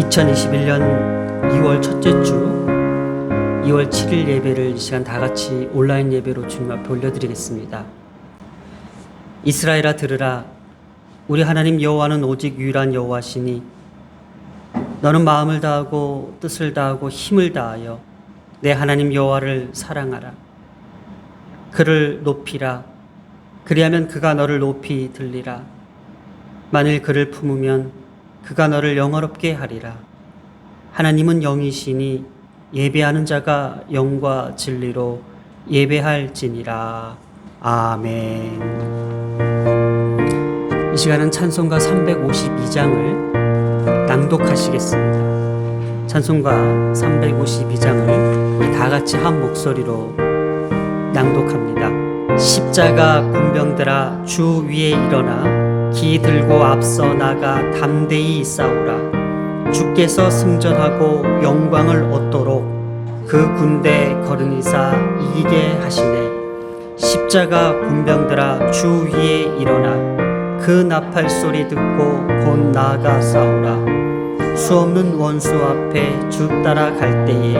2021년 2월 첫째 주 2월 7일 예배를 이 시간 다 같이 온라인 예배로 주님 앞에 올려드리겠습니다. 이스라엘아 들으라. 우리 하나님 여호와는 오직 유일한 여호와시니 너는 마음을 다하고 뜻을 다하고 힘을 다하여 내 하나님 여호와를 사랑하라. 그를 높이라. 그리하면 그가 너를 높이 들리라. 만일 그를 품으면 그가 너를 영화롭게 하리라. 하나님은 영이시니 예배하는 자가 영과 진리로 예배할지니라. 아멘. 이 시간은 찬송가 352장을 낭독하시겠습니다. 찬송가 352장을 우리 다 같이 한 목소리로 낭독합니다. 십자가 군병들아 주 위에 일어나 기 들고 앞서 나가 담대히 싸우라. 주께서 승전하고 영광을 얻도록 그 군대 거르니사 이기게 하시네. 십자가 군병들아 주 위에 일어나 그 나팔 소리 듣고 곧 나아가 싸우라. 수없는 원수 앞에 주 따라갈 때에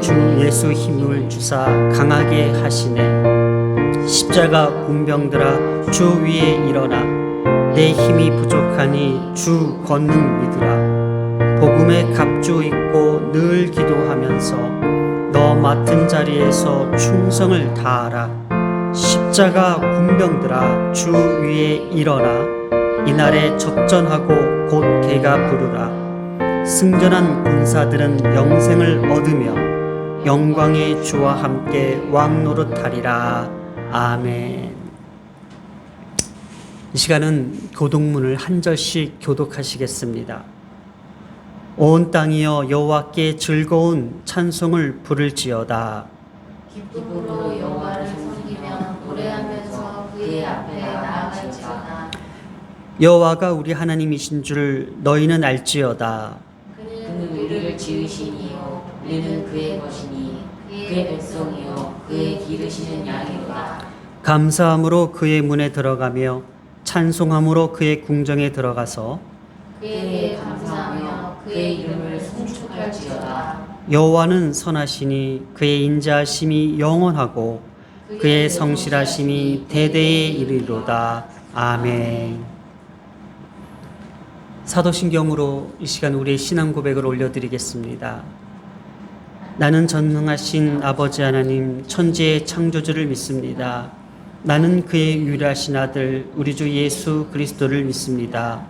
주 예수 힘을 주사 강하게 하시네. 십자가 군병들아 주 위에 일어나 내 힘이 부족하니 주 권능 믿으라. 복음에 갑주 있고 늘 기도하면서 너 맡은 자리에서 충성을 다하라. 십자가 군병들아 주 위에 일어나 이날에 접전하고 곧 개가 부르라. 승전한 군사들은 영생을 얻으며 영광의 주와 함께 왕노릇하리라. 아멘. 이 시간은 교독문을 한 절씩 교독하시겠습니다. 온 땅이여 여호와께 즐거운 찬송을 부를지어다. 기쁨으로 여호와를 섬기며 노래하면서 그의 앞에 나아갈지어다. 여호와가 우리 하나님이신 줄 너희는 알지어다. 그는 우리를 지으시니요 우리는 그의 것이니 그의 백성이요 그의 기르시는 양이로다. 감사함으로 그의 문에 들어가며 찬송함으로 그의 궁정에 들어가서 그에게 감사하며 그의 이름을 송축할지어다. 여호와는 선하시니 그의 인자하심이 영원하고 그의 성실하심이 대대에 이르리로다. 아멘. 사도신경으로 이 시간 우리의 신앙 고백을 올려드리겠습니다. 나는 전능하신 아버지 하나님 천지의 창조주를 믿습니다. 나는 그의 유일하신 아들 우리 주 예수 그리스도를 믿습니다.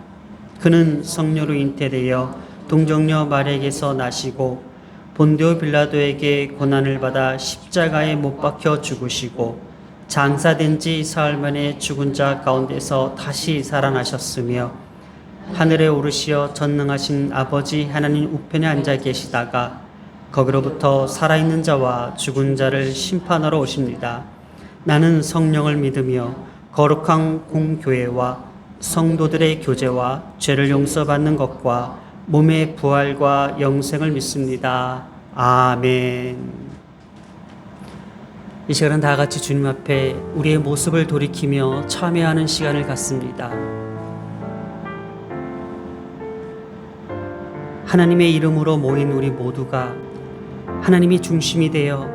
그는 성녀로 잉태되어 동정녀 마리아에게서 나시고 본디오 빌라도에게 고난을 받아 십자가에 못 박혀 죽으시고 장사된 지 사흘 만에 죽은 자 가운데서 다시 살아나셨으며 하늘에 오르시어 전능하신 아버지 하나님 우편에 앉아 계시다가 거기로부터 살아있는 자와 죽은 자를 심판하러 오십니다. 나는 성령을 믿으며 거룩한 공교회와 성도들의 교제와 죄를 용서받는 것과 몸의 부활과 영생을 믿습니다. 아멘. 이 시간은 다 같이 주님 앞에 우리의 모습을 돌이키며 참회하는 시간을 갖습니다. 하나님의 이름으로 모인 우리 모두가 하나님이 중심이 되어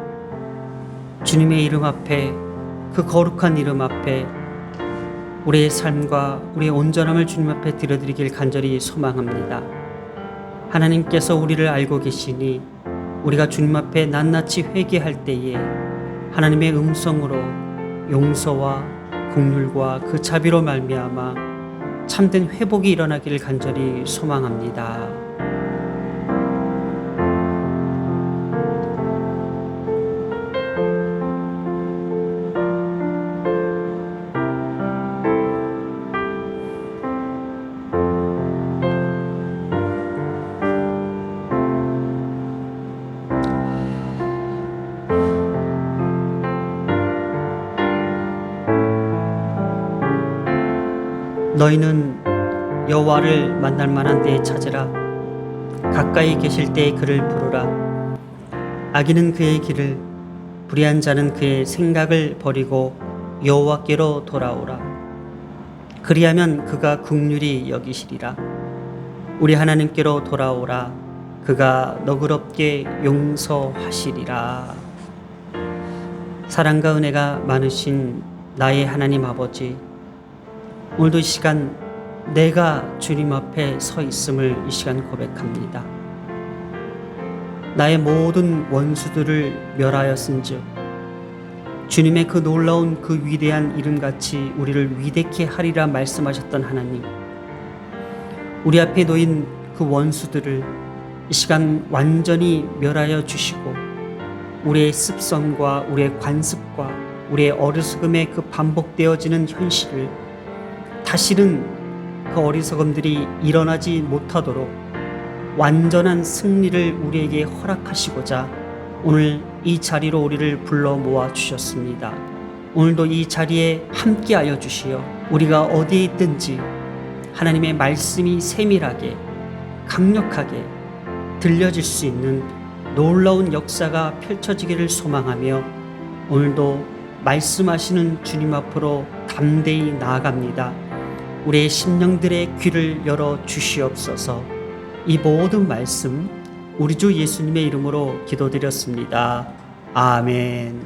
주님의 이름 앞에 그 거룩한 이름 앞에 우리의 삶과 우리의 온전함을 주님 앞에 드려드리길 간절히 소망합니다. 하나님께서 우리를 알고 계시니 우리가 주님 앞에 낱낱이 회개할 때에 하나님의 음성으로 용서와 긍휼과 그 자비로 말미암아 참된 회복이 일어나기를 간절히 소망합니다. 너희는 여호와를 만날 만한 데에 찾으라. 가까이 계실 때에 그를 부르라. 악인은 그의 길을, 불의한 자는 그의 생각을 버리고 여호와께로 돌아오라. 그리하면 그가 긍휼히 여기시리라. 우리 하나님께로 돌아오라. 그가 너그럽게 용서하시리라. 사랑과 은혜가 많으신 나의 하나님 아버지, 오늘도 이 시간 내가 주님 앞에 서 있음을 이 시간 고백합니다. 나의 모든 원수들을 멸하였은즉 주님의 그 놀라운 그 위대한 이름같이 우리를 위대케 하리라 말씀하셨던 하나님, 우리 앞에 놓인 그 원수들을 이 시간 완전히 멸하여 주시고 우리의 습성과 우리의 관습과 우리의 어리석음의 그 반복되어지는 현실을 다시는 그 어리석음들이 일어나지 못하도록 완전한 승리를 우리에게 허락하시고자 오늘 이 자리로 우리를 불러 모아 주셨습니다. 오늘도 이 자리에 함께하여 주시어 우리가 어디에 있든지 하나님의 말씀이 세밀하게 강력하게 들려질 수 있는 놀라운 역사가 펼쳐지기를 소망하며 오늘도 말씀하시는 주님 앞으로 담대히 나아갑니다. 우리의 심령들의 귀를 열어 주시옵소서. 이 모든 말씀 우리 주 예수님의 이름으로 기도드렸습니다. 아멘.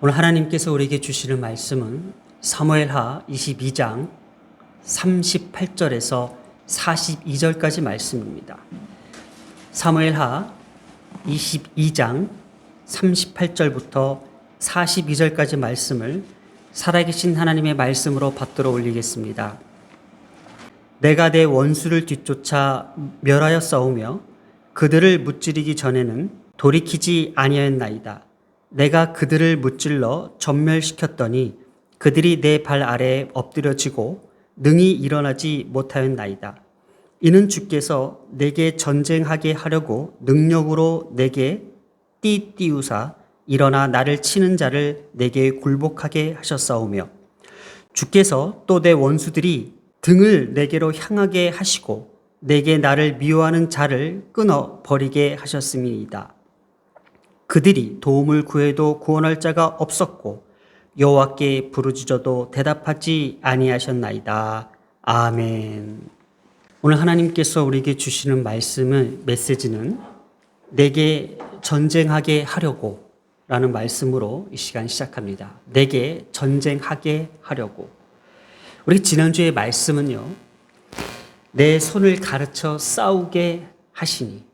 오늘 하나님께서 우리에게 주시는 말씀은 사무엘하 22장 38절에서 42절까지 말씀입니다. 사무엘하 22장 38절부터 42절까지 말씀을 살아계신 하나님의 말씀으로 받들어 올리겠습니다. 내가 내 원수를 뒤쫓아 멸하여 싸우며 그들을 무찌르기 전에는 돌이키지 아니하였나이다. 내가 그들을 무찔러 전멸시켰더니 그들이 내 발 아래에 엎드려지고 능히 일어나지 못하였나이다. 이는 주께서 내게 전쟁하게 하려고 능력으로 내게 띠띠우사 일어나 나를 치는 자를 내게 굴복하게 하셨사오며 주께서 또 내 원수들이 등을 내게로 향하게 하시고 내게 나를 미워하는 자를 끊어 버리게 하셨음이니이다. 그들이 도움을 구해도 구원할 자가 없었고 여호와께 부르짖어도 대답하지 아니하셨나이다. 아멘. 오늘 하나님께서 우리에게 주시는 말씀의 메시지는 내게 전쟁하게 하려고 라는 말씀으로 이 시간 시작합니다. 내게 전쟁하게 하려고. 우리 지난주의 말씀은요, 내 손을 가르쳐 싸우게 하시니,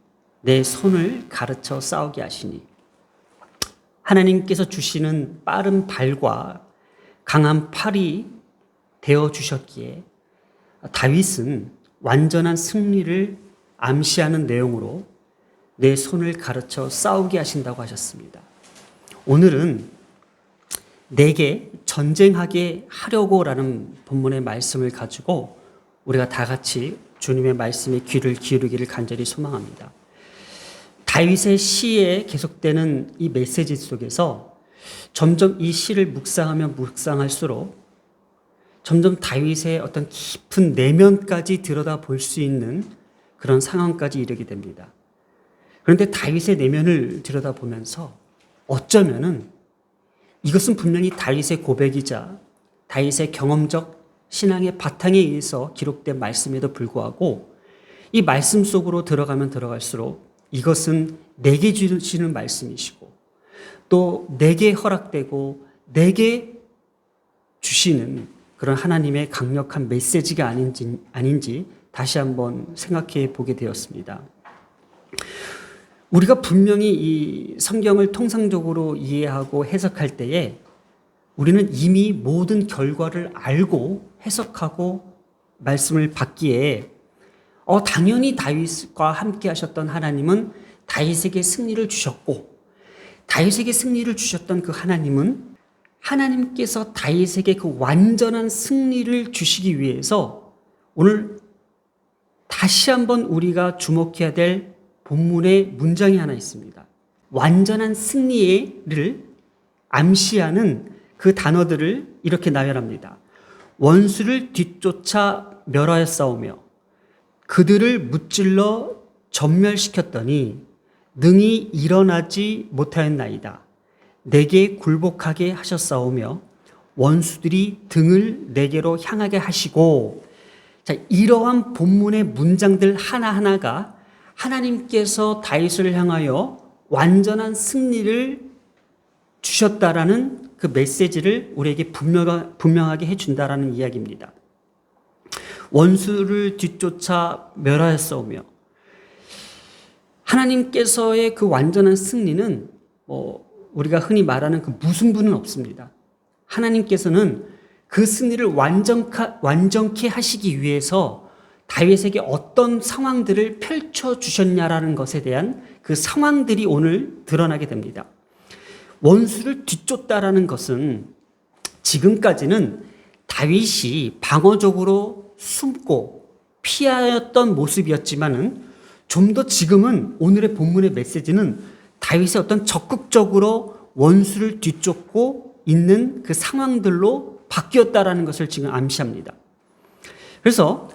내 손을 가르쳐 싸우게 하시니, 하나님께서 주시는 빠른 발과 강한 팔이 되어 주셨기에 다윗은 완전한 승리를 암시하는 내용으로 내 손을 가르쳐 싸우게 하신다고 하셨습니다. 오늘은 내게 전쟁하게 하려고 라는 본문의 말씀을 가지고 우리가 다 같이 주님의 말씀에 귀를 기울이기를 간절히 소망합니다. 다윗의 시에 계속되는 이 메시지 속에서 점점 이 시를 묵상하면 묵상할수록 점점 다윗의 어떤 깊은 내면까지 들여다볼 수 있는 그런 상황까지 이르게 됩니다. 그런데 다윗의 내면을 들여다보면서 어쩌면은 이것은 분명히 다윗의 고백이자 다윗의 경험적 신앙의 바탕에 의해서 기록된 말씀에도 불구하고 이 말씀 속으로 들어가면 들어갈수록 이것은 내게 주시는 말씀이시고 또 내게 허락되고 내게 주시는 그런 하나님의 강력한 메시지가 아닌지 다시 한번 생각해 보게 되었습니다. 우리가 분명히 이 성경을 통상적으로 이해하고 해석할 때에 우리는 이미 모든 결과를 알고 해석하고 말씀을 받기에 당연히 다윗과 함께 하셨던 하나님은 다윗에게 승리를 주셨고 다윗에게 승리를 주셨던 그 하나님은 하나님께서 다윗에게 그 완전한 승리를 주시기 위해서 오늘 다시 한번 우리가 주목해야 될 본문의 문장이 하나 있습니다. 완전한 승리를 암시하는 그 단어들을 이렇게 나열합니다. 원수를 뒤쫓아 멸하였사오며 그들을 무찔러 전멸시켰더니 능히 일어나지 못하였나이다. 내게 굴복하게 하셨사오며 원수들이 등을 내게로 향하게 하시고, 자, 이러한 본문의 문장들 하나하나가 하나님께서 다윗을 향하여 완전한 승리를 주셨다라는 그 메시지를 우리에게 분명하게 해준다라는 이야기입니다. 원수를 뒤쫓아 멸하였사오며, 하나님께서의 그 완전한 승리는 우리가 흔히 말하는 그 무승부는 없습니다. 하나님께서는 그 승리를 완전케 하시기 위해서 다윗에게 어떤 상황들을 펼쳐주셨냐라는 것에 대한 그 상황들이 오늘 드러나게 됩니다. 원수를 뒤쫓다라는 것은 지금까지는 다윗이 방어적으로 숨고 피하였던 모습이었지만은 좀 더 지금은 오늘의 본문의 메시지는 다윗의 어떤 적극적으로 원수를 뒤쫓고 있는 그 상황들로 바뀌었다라는 것을 지금 암시합니다. 그래서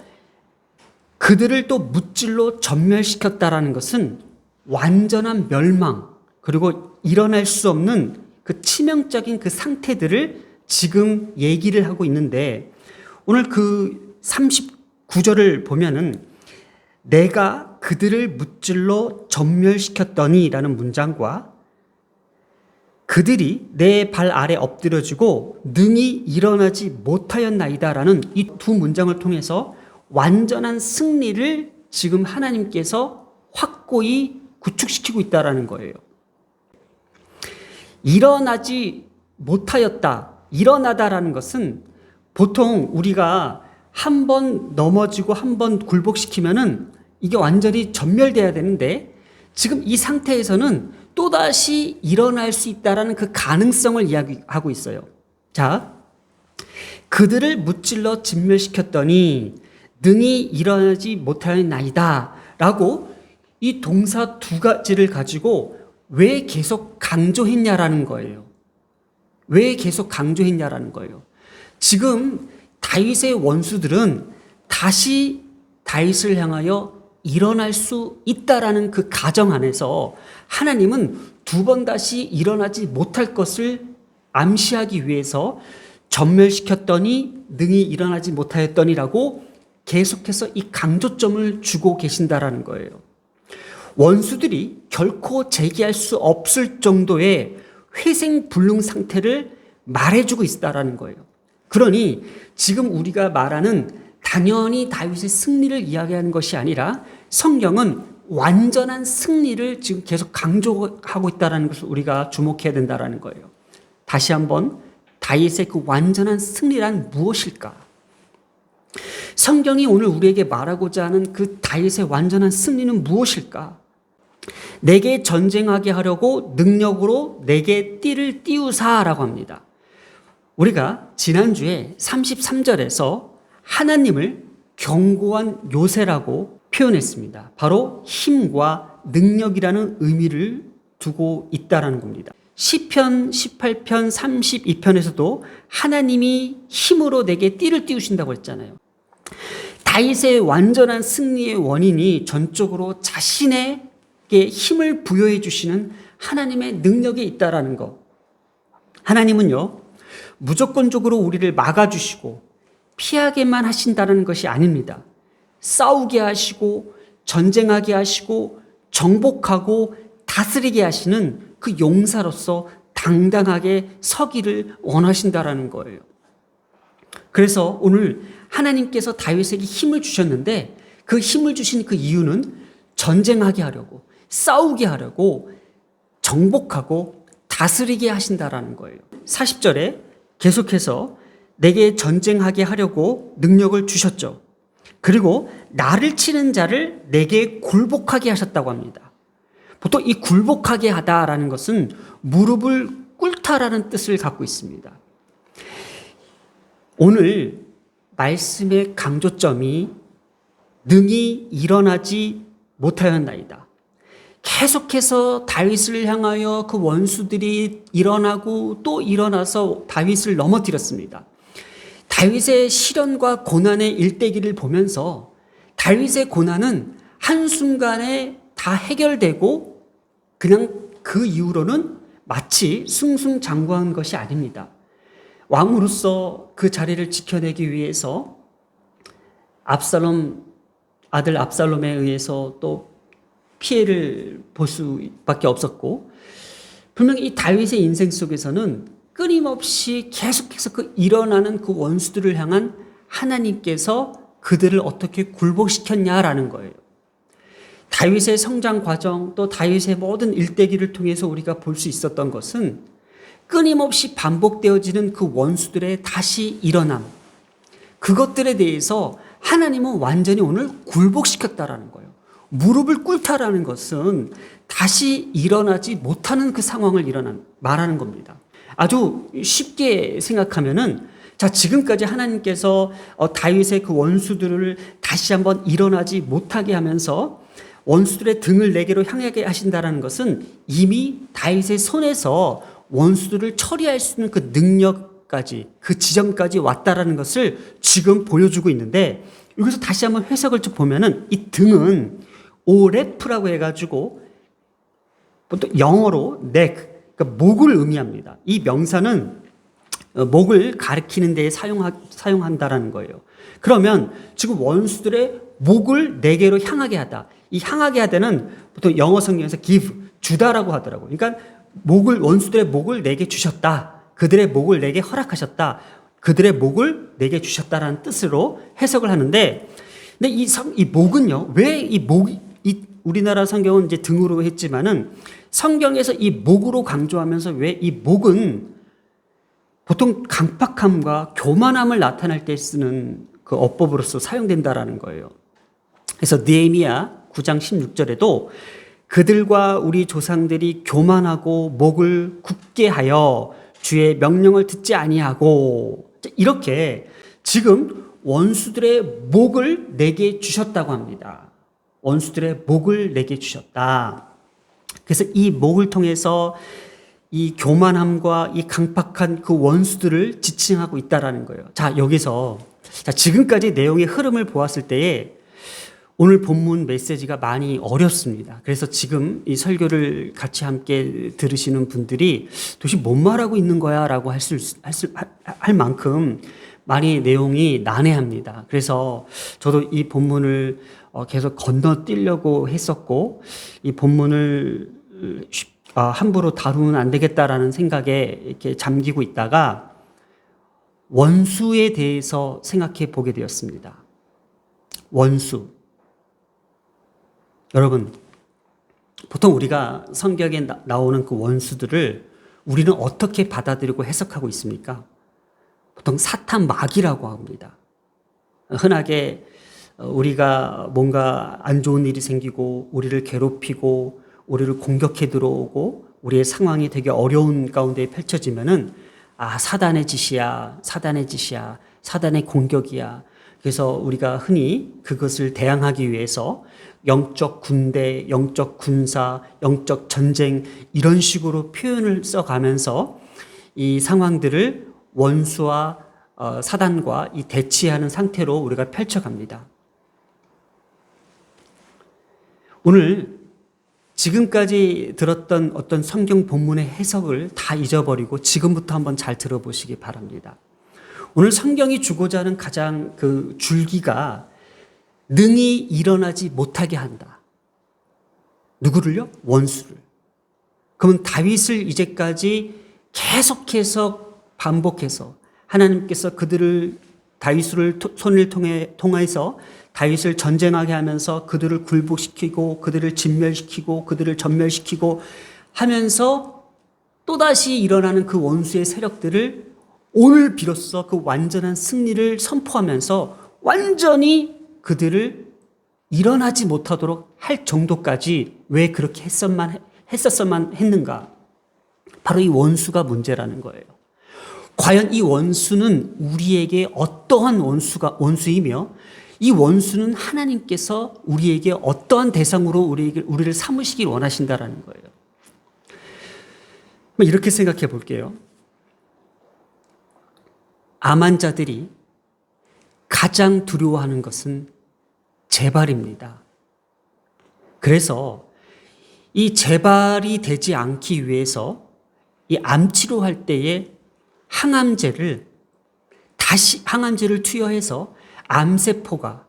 그들을 또 무찔로 전멸시켰다라는 것은 완전한 멸망, 그리고 일어날 수 없는 그 치명적인 그 상태들을 지금 얘기를 하고 있는데, 오늘 그 39절을 보면은 내가 그들을 무찔로 전멸시켰더니 라는 문장과 그들이 내 발 아래 엎드려지고 능히 일어나지 못하였나이다 라는 이 두 문장을 통해서 완전한 승리를 지금 하나님께서 확고히 구축시키고 있다라는 거예요. 일어나지 못하였다, 일어나다라는 것은 보통 우리가 한 번 넘어지고 한 번 굴복시키면은 이게 완전히 전멸돼야 되는데, 지금 이 상태에서는 또다시 일어날 수 있다라는 그 가능성을 이야기하고 있어요. 자, 그들을 무찔러 진멸시켰더니 능히 일어나지 못하였나이다 라고 이 동사 두 가지를 가지고 왜 계속 강조했냐라는 거예요. 왜 계속 강조했냐라는 거예요. 지금 다윗의 원수들은 다시 다윗을 향하여 일어날 수 있다라는 그 가정 안에서 하나님은 두 번 다시 일어나지 못할 것을 암시하기 위해서 전멸시켰더니 능히 일어나지 못하였더니라고 계속해서 이 강조점을 주고 계신다라는 거예요. 원수들이 결코 재기할 수 없을 정도의 회생불능 상태를 말해주고 있다라는 거예요. 그러니 지금 우리가 말하는 당연히 다윗의 승리를 이야기하는 것이 아니라 성경은 완전한 승리를 지금 계속 강조하고 있다는 것을 우리가 주목해야 된다는 거예요. 다시 한번 다윗의 그 완전한 승리란 무엇일까? 성경이 오늘 우리에게 말하고자 하는 그 다윗의 완전한 승리는 무엇일까? 내게 전쟁하게 하려고 능력으로 내게 띠를 띄우사라고 합니다. 우리가 지난주에 33절에서 하나님을 견고한 요새라고 표현했습니다. 바로 힘과 능력이라는 의미를 두고 있다라는 겁니다. 시편 18편 32편에서도 하나님이 힘으로 내게 띠를 띄우신다고 했잖아요. 다윗의 완전한 승리의 원인이 전적으로 자신에게 힘을 부여해 주시는 하나님의 능력에 있다라는 것. 하나님은요, 무조건적으로 우리를 막아주시고 피하게만 하신다는 것이 아닙니다. 싸우게 하시고 전쟁하게 하시고 정복하고 다스리게 하시는 그 용사로서 당당하게 서기를 원하신다라는 거예요. 그래서 오늘 하나님께서 다윗에게 힘을 주셨는데 그 힘을 주신 그 이유는 전쟁하게 하려고, 싸우게 하려고, 정복하고 다스리게 하신다라는 거예요. 40절에 계속해서 내게 전쟁하게 하려고 능력을 주셨죠. 그리고 나를 치는 자를 내게 굴복하게 하셨다고 합니다. 보통 이 굴복하게 하다라는 것은 무릎을 꿇다라는 뜻을 갖고 있습니다. 오늘 말씀의 강조점이 능히 일어나지 못하였나이다. 계속해서 다윗을 향하여 그 원수들이 일어나고 또 일어나서 다윗을 넘어뜨렸습니다. 다윗의 시련과 고난의 일대기를 보면서 다윗의 고난은 한순간에 다 해결되고 그냥 그 이후로는 마치 승승장구한 것이 아닙니다. 왕으로서 그 자리를 지켜내기 위해서 아들 압살롬에 의해서 또 피해를 볼 수밖에 없었고, 분명히 이 다윗의 인생 속에서는 끊임없이 계속해서 그 일어나는 그 원수들을 향한 하나님께서 그들을 어떻게 굴복시켰냐라는 거예요. 다윗의 성장 과정, 또 다윗의 모든 일대기를 통해서 우리가 볼 수 있었던 것은 끊임없이 반복되어지는 그 원수들의 다시 일어남, 그것들에 대해서 하나님은 완전히 오늘 굴복시켰다라는 거예요. 무릎을 꿇다라는 것은 다시 일어나지 못하는 그 상황을 말하는 겁니다. 아주 쉽게 생각하면은, 자, 지금까지 하나님께서 다윗의 그 원수들을 다시 한번 일어나지 못하게 하면서 원수들의 등을 내게로 향하게 하신다라는 것은 이미 다윗의 손에서 원수들을 처리할 수 있는 그 능력까지, 그 지점까지 왔다라는 것을 지금 보여주고 있는데, 여기서 다시 한번 해석을 좀 보면은 이 등은 오레프라고 해가지고 보통 영어로 neck, 그러니까 목을 의미합니다. 이 명사는 목을 가리키는 데에 사용한다라는 거예요. 그러면 지금 원수들의 목을 내게로 향하게 하다. 이 향하게 하다는 보통 영어 성경에서 give, 주다라고 하더라고요. 그러니까 원수들의 목을 내게 주셨다. 그들의 목을 내게 허락하셨다. 그들의 목을 내게 주셨다라는 뜻으로 해석을 하는데, 근데 이 목은요, 왜 이 목이, 우리나라 성경은 이제 등으로 했지만은 성경에서 이 목으로 강조하면서 왜 이 목은 보통 강팍함과 교만함을 나타낼 때 쓰는 그 어법으로서 사용된다라는 거예요. 그래서 느헤미야 9장 16절에도 그들과 우리 조상들이 교만하고 목을 굳게 하여 주의 명령을 듣지 아니하고, 이렇게 지금 원수들의 목을 내게 주셨다고 합니다. 원수들의 목을 내게 주셨다. 그래서 이 목을 통해서 이 교만함과 이 강팍한 그 원수들을 지칭하고 있다라는 거예요. 자, 여기서 지금까지 내용의 흐름을 보았을 때에 오늘 본문 메시지가 많이 어렵습니다. 그래서 지금 이 설교를 같이 함께 들으시는 분들이 도대체 뭔 말하고 있는 거야 라고 할 만큼 많이 내용이 난해합니다. 그래서 저도 이 본문을 계속 건너뛰려고 했었고, 이 본문을 함부로 다루면 안 되겠다라는 생각에 이렇게 잠기고 있다가 원수에 대해서 생각해 보게 되었습니다. 원수. 여러분, 보통 우리가 성경에 나오는 그 원수들을 우리는 어떻게 받아들이고 해석하고 있습니까? 보통 사탄 마귀라고 합니다. 흔하게 우리가 뭔가 안 좋은 일이 생기고 우리를 괴롭히고 우리를 공격해 들어오고 우리의 상황이 되게 어려운 가운데 펼쳐지면은, 아, 사단의 짓이야, 사단의 짓이야, 사단의 공격이야. 그래서 우리가 흔히 그것을 대항하기 위해서 영적 군대, 영적 군사, 영적 전쟁, 이런 식으로 표현을 써가면서 이 상황들을 원수와 사단과 이 대치하는 상태로 우리가 펼쳐갑니다. 오늘 지금까지 들었던 어떤 성경 본문의 해석을 다 잊어버리고 지금부터 한번 잘 들어보시기 바랍니다. 오늘 성경이 주고자 하는 가장 그 줄기가 능히 일어나지 못하게 한다. 누구를요? 원수를. 그러면 다윗을 이제까지 계속해서 반복해서 하나님께서 다윗을 손을 통해서 다윗을 전쟁하게 하면서 그들을 굴복시키고 그들을 진멸시키고 그들을 전멸시키고 하면서 또다시 일어나는 그 원수의 세력들을 오늘 비로소 그 완전한 승리를 선포하면서 완전히 그들을 일어나지 못하도록 할 정도까지 왜 그렇게 했었어만 했는가? 바로 이 원수가 문제라는 거예요. 과연 이 원수는 우리에게 어떠한 원수이며 이 원수는 하나님께서 우리에게 어떠한 대상으로 우리를 삼으시길 원하신다라는 거예요. 이렇게 생각해 볼게요. 암한 자들이 가장 두려워하는 것은 재발입니다. 그래서 이 재발이 되지 않기 위해서 이 암 치료할 때에 항암제를 투여해서 암세포가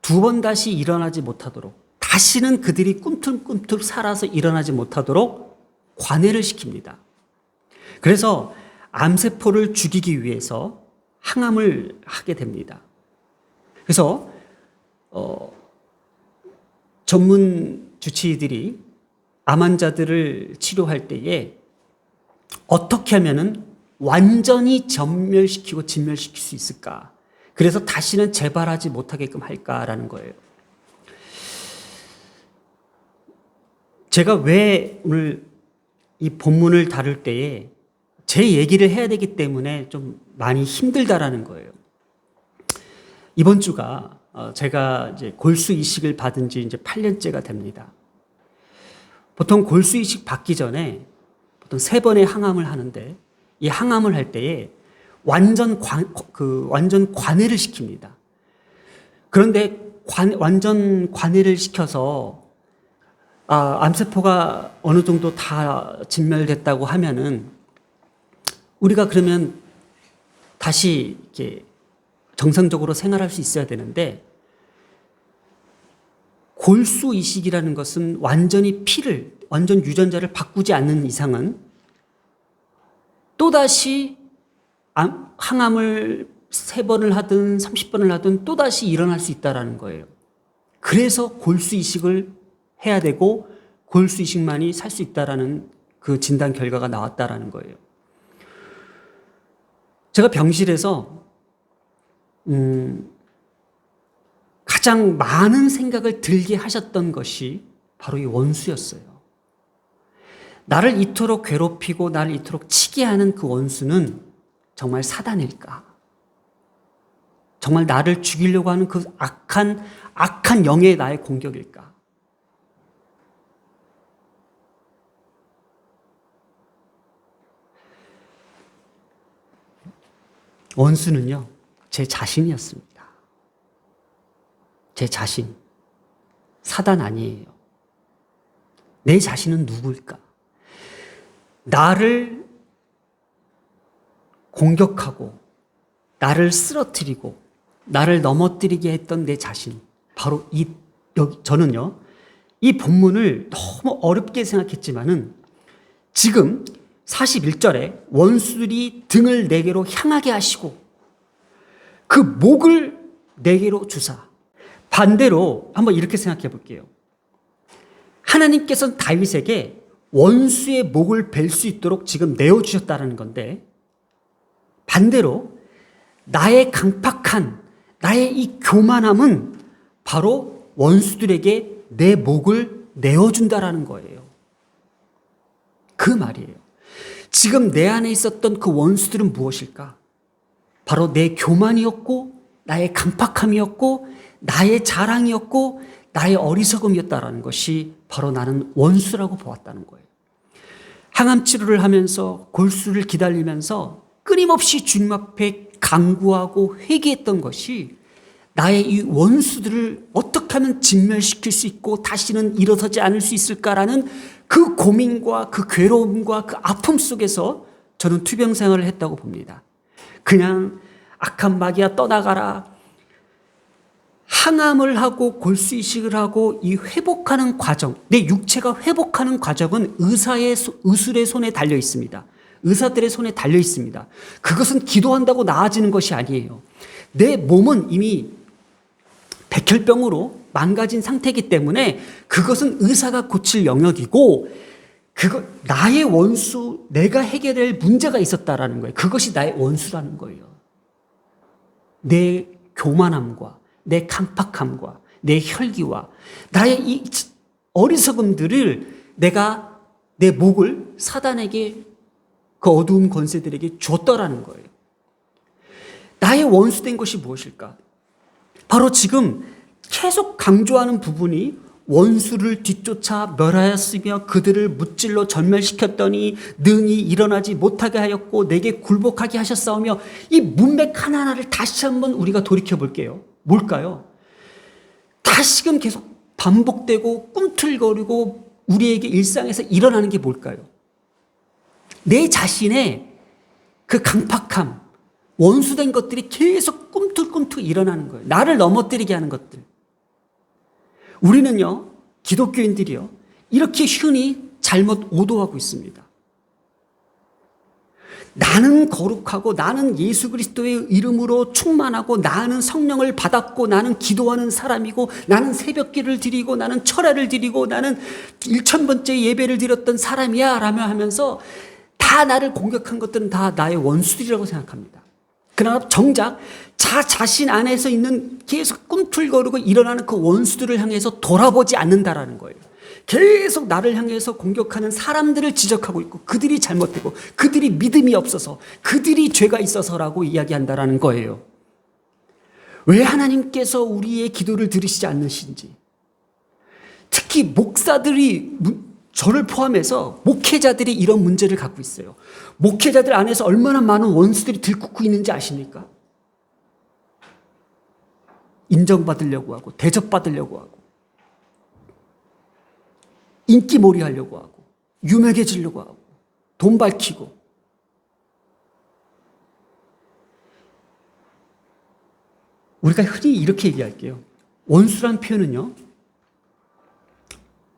두 번 다시 일어나지 못하도록, 다시는 그들이 꿈틀꿈틀 살아서 일어나지 못하도록 관해를 시킵니다. 그래서 암세포를 죽이기 위해서 항암을 하게 됩니다. 그래서 전문 주치의들이 암 환자들을 치료할 때에 어떻게 하면은 완전히 전멸시키고 진멸시킬 수 있을까? 그래서 다시는 재발하지 못하게끔 할까라는 거예요. 제가 왜 오늘 이 본문을 다룰 때에 제 얘기를 해야 되기 때문에 좀 많이 힘들다라는 거예요. 이번 주가 제가 이제 골수 이식을 받은 지 이제 8년째가 됩니다. 보통 골수 이식 받기 전에 보통 3번의 항암을 하는데, 이 항암을 할 때에 완전 관해를 시킵니다. 그런데 완전 관해를 시켜서 암세포가 어느 정도 다 진멸됐다고 하면은 우리가 그러면 다시 이렇게 정상적으로 생활할 수 있어야 되는데, 골수 이식이라는 것은 완전히 완전 유전자를 바꾸지 않는 이상은 또다시 항암을 3번을 하든 30번을 하든 또다시 일어날 수 있다는 거예요. 그래서 골수 이식을 해야 되고 골수 이식만이 살 수 있다라는 그 진단 결과가 나왔다라는 거예요. 제가 병실에서 가장 많은 생각을 들게 하셨던 것이 바로 이 원수였어요. 나를 이토록 괴롭히고 나를 이토록 치게 하는 그 원수는 정말 사단일까? 정말 나를 죽이려고 하는 그 악한 영의 나의 공격일까? 원수는요, 제 자신이었습니다. 제 자신. 사단 아니에요. 내 자신은 누구일까? 나를 공격하고, 나를 쓰러뜨리고, 나를 넘어뜨리게 했던 내 자신. 바로 저는요, 이 본문을 너무 어렵게 생각했지만은 지금 41절에 원수들이 등을 내게로 향하게 하시고 그 목을 내게로 주사. 반대로 한번 이렇게 생각해 볼게요. 하나님께서는 다윗에게 원수의 목을 벨 수 있도록 지금 내어주셨다는 건데, 반대로 나의 강팍한, 나의 이 교만함은 바로 원수들에게 내 목을 내어준다라는 거예요. 그 말이에요. 지금 내 안에 있었던 그 원수들은 무엇일까? 바로 내 교만이었고, 나의 강팍함이었고, 나의 자랑이었고, 나의 어리석음이었다라는 것이 바로 나는 원수라고 보았다는 거예요. 항암 치료를 하면서 골수를 기다리면서 끊임없이 주님 앞에 간구하고 회개했던 것이 나의 이 원수들을 어떻게 하면 진멸시킬 수 있고 다시는 일어서지 않을 수 있을까라는 그 고민과 그 괴로움과 그 아픔 속에서 저는 투병 생활을 했다고 봅니다. 그냥 악한 마귀야 떠나가라. 항암을 하고 골수 이식을 하고 이 회복하는 과정, 내 육체가 회복하는 과정은 의술의 손에 달려 있습니다. 의사들의 손에 달려 있습니다. 그것은 기도한다고 나아지는 것이 아니에요. 내 몸은 이미 백혈병으로 망가진 상태이기 때문에 그것은 의사가 고칠 영역이고, 나의 원수, 내가 해결할 문제가 있었다라는 거예요. 그것이 나의 원수라는 거예요. 내 교만함과 내 강팍함과 내 혈기와 나의 이 어리석음들을 내가 내 목을 사단에게, 그 어두운 권세들에게 줬더라는 거예요. 나의 원수된 것이 무엇일까? 바로 지금 계속 강조하는 부분이 원수를 뒤쫓아 멸하였으며 그들을 무찔러 전멸시켰더니 능히 일어나지 못하게 하였고 내게 굴복하게 하셨사오며, 이 문맥 하나하나를 다시 한번 우리가 돌이켜 볼게요. 뭘까요? 다시금 계속 반복되고 꿈틀거리고 우리에게 일상에서 일어나는 게 뭘까요? 내 자신의 그 강팍함, 원수된 것들이 계속 꿈틀꿈틀 일어나는 거예요. 나를 넘어뜨리게 하는 것들. 우리는요, 기독교인들이요, 이렇게 흔히 잘못 오도하고 있습니다. 나는 거룩하고 나는 예수 그리스도의 이름으로 충만하고 나는 성령을 받았고 나는 기도하는 사람이고 나는 새벽기를 드리고 나는 철야를 드리고 나는 1000번째 예배를 드렸던 사람이야 라며 하면서 다 나를 공격한 것들은 다 나의 원수들이라고 생각합니다. 그러나 정작 자신 안에서 있는 계속 꿈틀거리고 일어나는 그 원수들을 향해서 돌아보지 않는다라는 거예요. 계속 나를 향해서 공격하는 사람들을 지적하고 있고 그들이 잘못되고 그들이 믿음이 없어서 그들이 죄가 있어서라고 이야기한다라는 거예요. 왜 하나님께서 우리의 기도를 들으시지 않으신지, 특히 목사들이, 저를 포함해서 목회자들이 이런 문제를 갖고 있어요. 목회자들 안에서 얼마나 많은 원수들이 들끓고 있는지 아십니까? 인정받으려고 하고 대접받으려고 하고 인기몰이 하려고 하고 유명해지려고 하고 돈 밝히고. 우리가 흔히 이렇게 얘기할게요. 원수란 표현은요,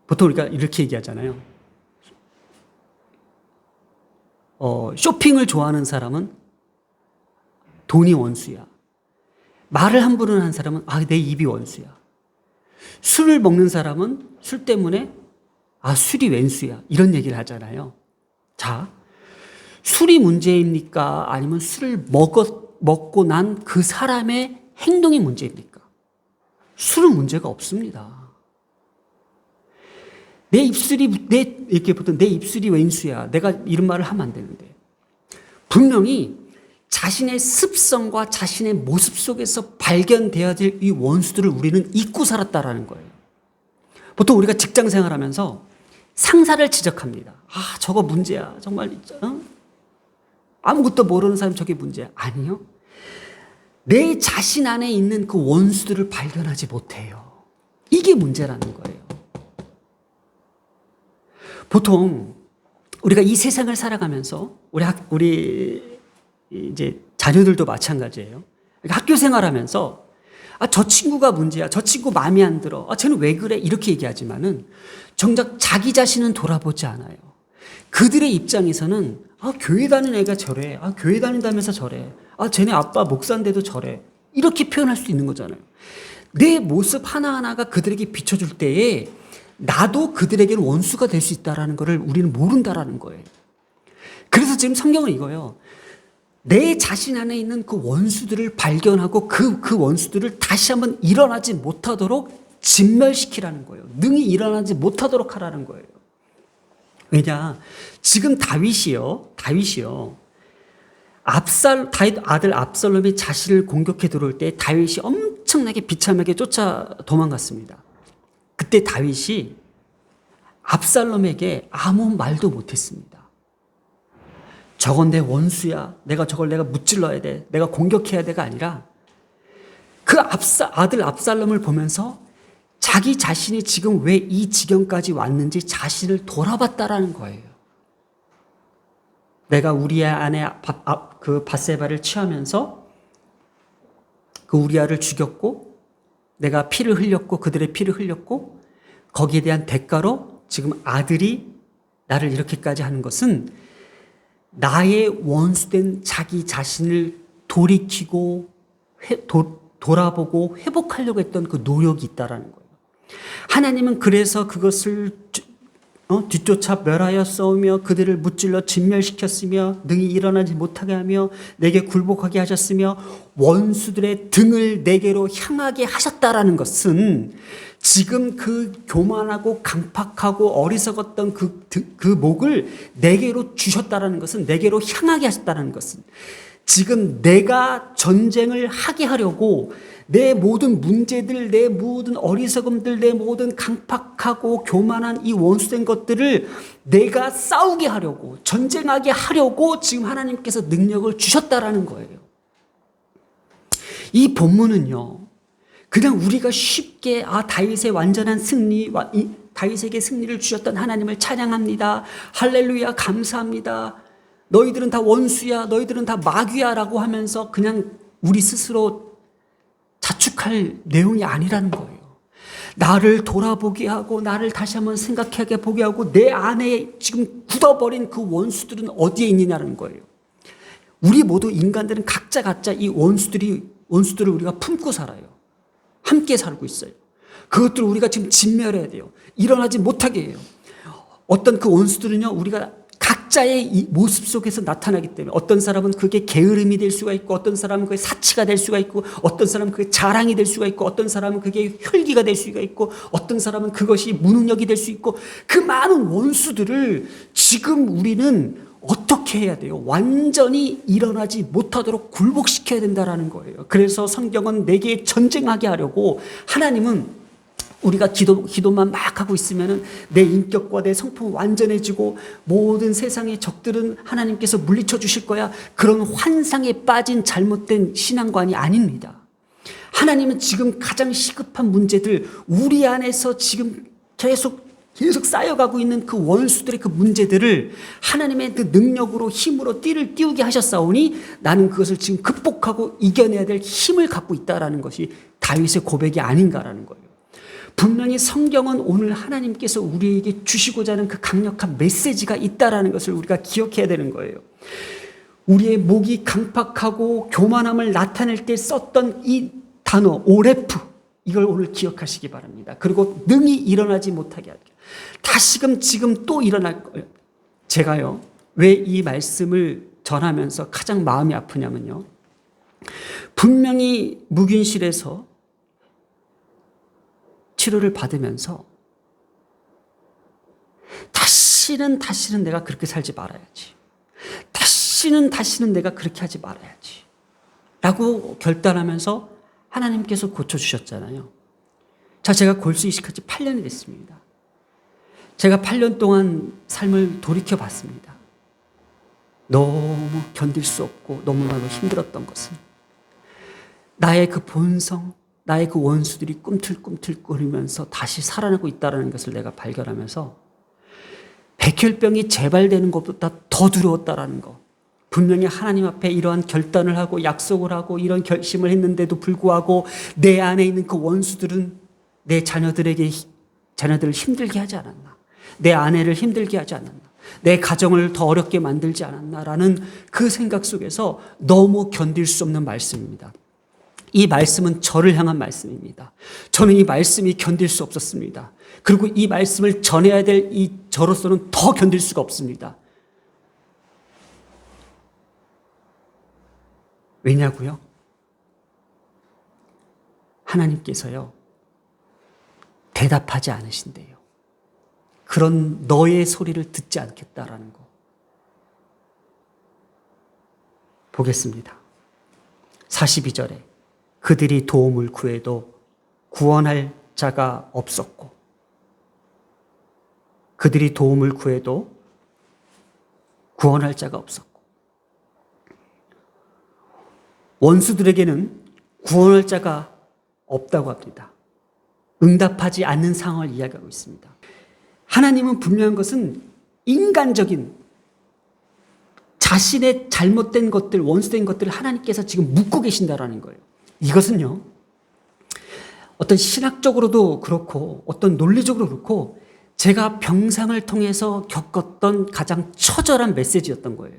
보통 우리가 이렇게 얘기하잖아요. 쇼핑을 좋아하는 사람은 돈이 원수야. 말을 함부로 하는 사람은 내 입이 원수야. 술을 먹는 사람은 술 때문에 술이 왼수야. 이런 얘기를 하잖아요. 자, 술이 문제입니까? 아니면 술을 먹고 난 그 사람의 행동이 문제입니까? 술은 문제가 없습니다. 내 입술이 왼수야. 내가 이런 말을 하면 안 되는데. 분명히 자신의 습성과 자신의 모습 속에서 발견되어야 될 이 원수들을 우리는 잊고 살았다라는 거예요. 보통 우리가 직장 생활하면서 상사를 지적합니다. 저거 문제야. 정말 아무것도 모르는 사람 저게 문제야. 아니요. 내 자신 안에 있는 그 원수들을 발견하지 못해요. 이게 문제라는 거예요. 보통 우리가 이 세상을 살아가면서 우리 이제 자녀들도 마찬가지예요. 학교 생활하면서 저 친구가 문제야. 저 친구 마음에 안 들어. 쟤는 왜 그래? 이렇게 얘기하지만은 정작 자기 자신은 돌아보지 않아요. 그들의 입장에서는 교회 다니는 애가 저래. 교회 다닌다면서 저래. 쟤네 아빠 목사인데도 저래. 이렇게 표현할 수 있는 거잖아요. 내 모습 하나하나가 그들에게 비춰줄 때에 나도 그들에게는 원수가 될 수 있다는 것을 우리는 모른다라는 거예요. 그래서 지금 성경은 이거예요. 내 자신 안에 있는 그 원수들을 발견하고 그 원수들을 다시 한번 일어나지 못하도록 진멸시키라는 거예요. 능히 일어나지 못하도록 하라는 거예요. 왜냐? 지금 다윗이요. 다윗 아들 압살롬이 자신을 공격해 들어올 때 다윗이 엄청나게 비참하게 쫓아 도망갔습니다. 그때 다윗이 압살롬에게 아무 말도 못했습니다. 저건 내 원수야. 저걸 내가 무찔러야 돼. 내가 공격해야 돼가 아니라 그 아들 압살롬을 보면서 자기 자신이 지금 왜 이 지경까지 왔는지 자신을 돌아봤다라는 거예요. 내가 우리아 안에 그 밧세바를 취하면서 그 우리아를 죽였고 내가 피를 흘렸고 그들의 피를 흘렸고 거기에 대한 대가로 지금 아들이 나를 이렇게까지 하는 것은 나의 원수된 자기 자신을 돌이키고 돌아보고 회복하려고 했던 그 노력이 있다라는 거예요. 하나님은 그래서 그것을 뒤쫓아 멸하여 싸우며 그들을 무찔러 진멸시켰으며 능히 일어나지 못하게 하며 내게 굴복하게 하셨으며 원수들의 등을 내게로 향하게 하셨다라는 것은 지금 그 교만하고 강팍하고 어리석었던 그 목을 내게로 주셨다라는 것은 내게로 향하게 하셨다는 것은 지금 내가 전쟁을 하게 하려고 내 모든 문제들, 내 모든 어리석음들, 내 모든 강팍하고 교만한 이 원수된 것들을 내가 싸우게 하려고, 전쟁하게 하려고 지금 하나님께서 능력을 주셨다라는 거예요. 이 본문은요, 그냥 우리가 쉽게 다윗의 완전한 승리, 다윗에게 승리를 주셨던 하나님을 찬양합니다. 할렐루야, 감사합니다. 너희들은 다 원수야, 너희들은 다 마귀야 라고 하면서 그냥 우리 스스로 자축할 내용이 아니라는 거예요. 나를 돌아보게 하고 나를 다시 한번 생각하게 보게 하고 내 안에 지금 굳어버린 그 원수들은 어디에 있느냐는 거예요. 우리 모두 인간들은 각자 이 원수들을 우리가 품고 살아요. 함께 살고 있어요. 그것들을 우리가 지금 진멸해야 돼요. 일어나지 못하게 해요. 어떤 그 원수들은요, 우리가 각자의 이 모습 속에서 나타나기 때문에 어떤 사람은 그게 게으름이 될 수가 있고 어떤 사람은 그게 사치가 될 수가 있고 어떤 사람은 그게 자랑이 될 수가 있고 어떤 사람은 그게 혈기가 될 수가 있고 어떤 사람은 그것이 무능력이 될 수 있고 그 많은 원수들을 지금 우리는 어떻게 해야 돼요? 완전히 일어나지 못하도록 굴복시켜야 된다는 거예요. 그래서 성경은 내게 전쟁하게 하려고 하나님은 우리가 기도만 막 하고 있으면은 내 인격과 내 성품은 완전해지고 모든 세상의 적들은 하나님께서 물리쳐 주실 거야. 그런 환상에 빠진 잘못된 신앙관이 아닙니다. 하나님은 지금 가장 시급한 문제들, 우리 안에서 지금 계속 쌓여가고 있는 그 원수들의 그 문제들을 하나님의 그 능력으로 힘으로 띠를 띄우게 하셨사오니 나는 그것을 지금 극복하고 이겨내야 될 힘을 갖고 있다라는 것이 다윗의 고백이 아닌가라는 거예요. 분명히 성경은 오늘 하나님께서 우리에게 주시고자 하는 그 강력한 메시지가 있다라는 것을 우리가 기억해야 되는 거예요. 우리의 목이 강팍하고 교만함을 나타낼 때 썼던 이 단어 오레프, 이걸 오늘 기억하시기 바랍니다. 그리고 능히 일어나지 못하게 하게. 다시금 지금 또 일어날 거예요. 제가요, 왜 이 말씀을 전하면서 가장 마음이 아프냐면요, 분명히 묵인실에서 치료를 받으면서 다시는 내가 그렇게 살지 말아야지. 다시는 내가 그렇게 하지 말아야지. 라고 결단하면서 하나님께서 고쳐주셨잖아요. 자, 제가 골수 이식한 지 8년이 됐습니다. 제가 8년 동안 삶을 돌이켜봤습니다. 너무 견딜 수 없고 너무나도 힘들었던 것은 나의 그 본성, 나의 그 원수들이 꿈틀꿈틀거리면서 다시 살아나고 있다는 것을 내가 발견하면서 백혈병이 재발되는 것보다 더 두려웠다라는 거. 분명히 하나님 앞에 이러한 결단을 하고 약속을 하고 이런 결심을 했는데도 불구하고 내 안에 있는 그 원수들은 내 자녀들을 힘들게 하지 않았나. 내 아내를 힘들게 하지 않았나. 내 가정을 더 어렵게 만들지 않았나라는 그 생각 속에서 너무 견딜 수 없는 말씀입니다. 이 말씀은 저를 향한 말씀입니다. 저는 이 말씀이 견딜 수 없었습니다. 그리고 이 말씀을 전해야 될 이 저로서는 더 견딜 수가 없습니다. 왜냐고요? 하나님께서요, 대답하지 않으신대요. 그런 너의 소리를 듣지 않겠다라는 거. 보겠습니다. 42절에 그들이 도움을 구해도 구원할 자가 없었고, 그들이 도움을 구해도 구원할 자가 없었고, 원수들에게는 구원할 자가 없다고 합니다. 응답하지 않는 상황을 이야기하고 있습니다. 하나님은 분명한 것은 인간적인 자신의 잘못된 것들, 원수된 것들을 하나님께서 지금 묻고 계신다라는 거예요. 이것은요, 어떤 신학적으로도 그렇고 어떤 논리적으로 그렇고 제가 병상을 통해서 겪었던 가장 처절한 메시지였던 거예요.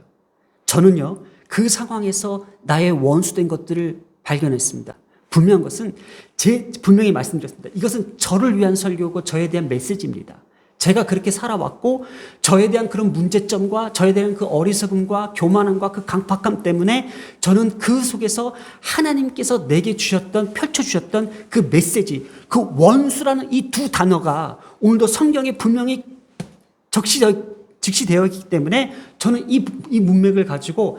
저는요, 그 상황에서 나의 원수된 것들을 발견했습니다. 분명한 것은 분명히 말씀드렸습니다. 이것은 저를 위한 설교고 저에 대한 메시지입니다. 제가 그렇게 살아왔고 저에 대한 그런 문제점과 저에 대한 그 어리석음과 교만함과 그 강팍함 때문에 저는 그 속에서 하나님께서 내게 펼쳐주셨던 그 메시지, 그 원수라는 이 두 단어가 오늘도 성경에 분명히 직시되어 있기 때문에 저는 이 문맥을 가지고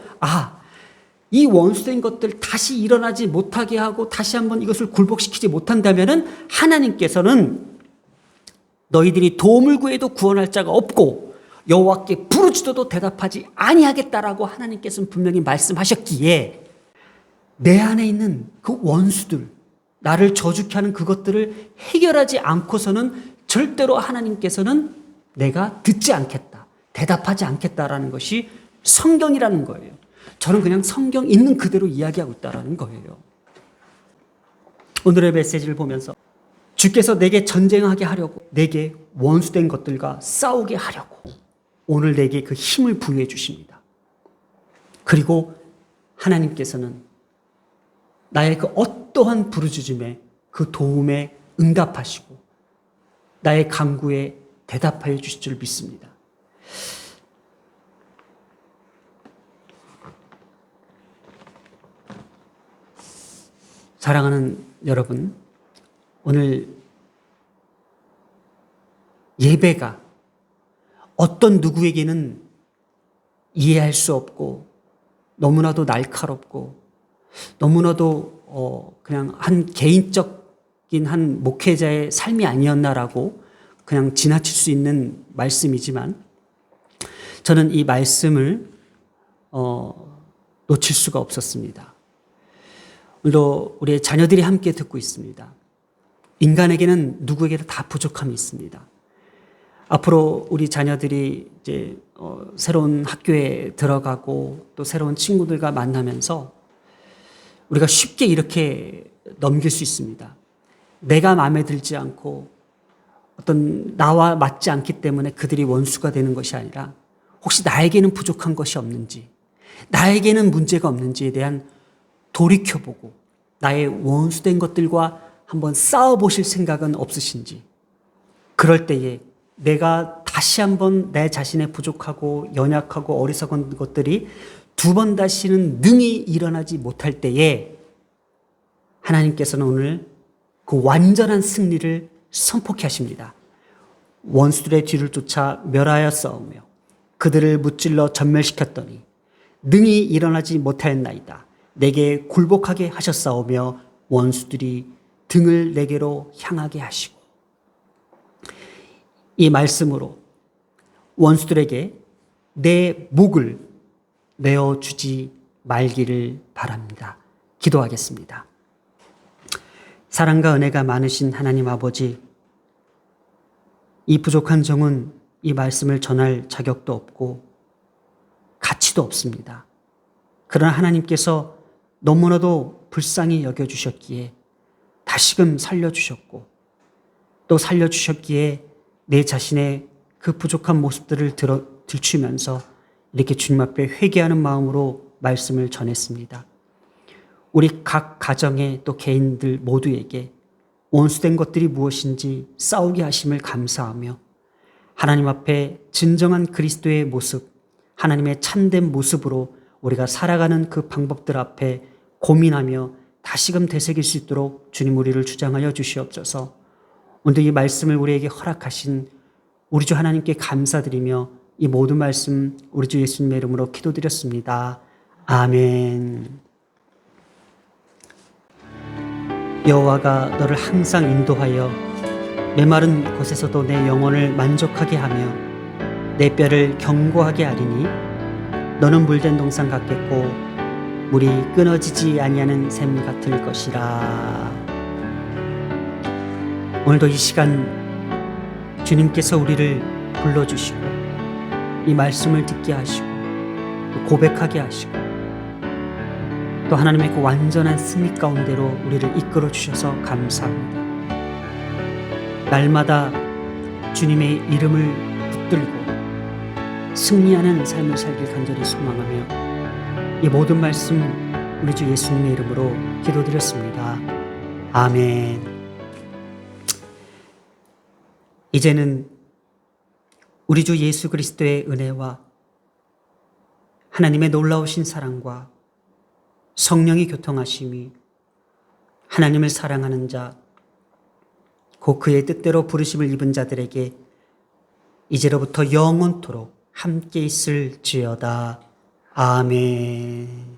이 원수된 것들 다시 일어나지 못하게 하고 다시 한번 이것을 굴복시키지 못한다면은 하나님께서는 너희들이 도움을 구해도 구원할 자가 없고 여호와께 부르짖어도 대답하지 아니하겠다라고 하나님께서는 분명히 말씀하셨기에 내 안에 있는 그 원수들, 나를 저주케 하는 그것들을 해결하지 않고서는 절대로 하나님께서는 내가 듣지 않겠다, 대답하지 않겠다라는 것이 성경이라는 거예요. 저는 그냥 성경 있는 그대로 이야기하고 있다라는 거예요. 오늘의 메시지를 보면서 주께서 내게 전쟁하게 하려고, 내게 원수된 것들과 싸우게 하려고 오늘 내게 그 힘을 부여해 주십니다. 그리고 하나님께서는 나의 그 어떠한 부르짖음에 그 도움에 응답하시고 나의 간구에 대답하여 주실 줄 믿습니다. 사랑하는 여러분, 오늘 예배가 어떤 누구에게는 이해할 수 없고 너무나도 날카롭고 너무나도 그냥 한 개인적인 한 목회자의 삶이 아니었나라고 그냥 지나칠 수 있는 말씀이지만 저는 이 말씀을 놓칠 수가 없었습니다. 오늘도 우리의 자녀들이 함께 듣고 있습니다. 인간에게는 누구에게도 다 부족함이 있습니다. 앞으로 우리 자녀들이 이제 새로운 학교에 들어가고 또 새로운 친구들과 만나면서 우리가 쉽게 이렇게 넘길 수 있습니다. 내가 마음에 들지 않고 어떤 나와 맞지 않기 때문에 그들이 원수가 되는 것이 아니라 혹시 나에게는 부족한 것이 없는지, 나에게는 문제가 없는지에 대한 돌이켜보고 나의 원수된 것들과 한번 싸워보실 생각은 없으신지, 그럴 때에 내가 다시 한번 내 자신의 부족하고 연약하고 어리석은 것들이 두 번 다시는 능히 일어나지 못할 때에 하나님께서는 오늘 그 완전한 승리를 선포케 하십니다. 원수들의 뒤를 쫓아 멸하여 싸우며 그들을 무찔러 전멸시켰더니 능히 일어나지 못하였나이다. 내게 굴복하게 하셨사오며 원수들이 등을 내게로 향하게 하시고. 이 말씀으로 원수들에게 내 목을 내어주지 말기를 바랍니다. 기도하겠습니다. 사랑과 은혜가 많으신 하나님 아버지, 이 부족한 종은 이 말씀을 전할 자격도 없고 가치도 없습니다. 그러나 하나님께서 너무나도 불쌍히 여겨주셨기에 다시금 살려주셨고 또 살려주셨기에 내 자신의 그 부족한 모습들을 들추면서 이렇게 주님 앞에 회개하는 마음으로 말씀을 전했습니다. 우리 각 가정의 또 개인들 모두에게 원수된 것들이 무엇인지 싸우게 하심을 감사하며 하나님 앞에 진정한 그리스도의 모습, 하나님의 참된 모습으로 우리가 살아가는 그 방법들 앞에 고민하며 다시금 되새길 수 있도록 주님 우리를 주장하여 주시옵소서. 오늘 이 말씀을 우리에게 허락하신 우리 주 하나님께 감사드리며 이 모든 말씀 우리 주 예수님의 이름으로 기도드렸습니다. 아멘. 여호와가 너를 항상 인도하여 메마른 곳에서도 내 영혼을 만족하게 하며 내 뼈를 견고하게 하리니 너는 물된 동산 같겠고 물이 끊어지지 아니하는 샘 같을 것이라. 오늘도 이 시간 주님께서 우리를 불러주시고 이 말씀을 듣게 하시고 또 고백하게 하시고 또 하나님의 그 완전한 승리 가운데로 우리를 이끌어 주셔서 감사합니다. 날마다 주님의 이름을 붙들고 승리하는 삶을 살길 간절히 소망하며 이 모든 말씀 우리 주 예수님의 이름으로 기도드렸습니다. 아멘. 이제는 우리 주 예수 그리스도의 은혜와 하나님의 놀라우신 사랑과 성령이 교통하심이 하나님을 사랑하는 자, 곧 그의 뜻대로 부르심을 입은 자들에게 이제로부터 영원토록 함께 있을지어다. 아멘.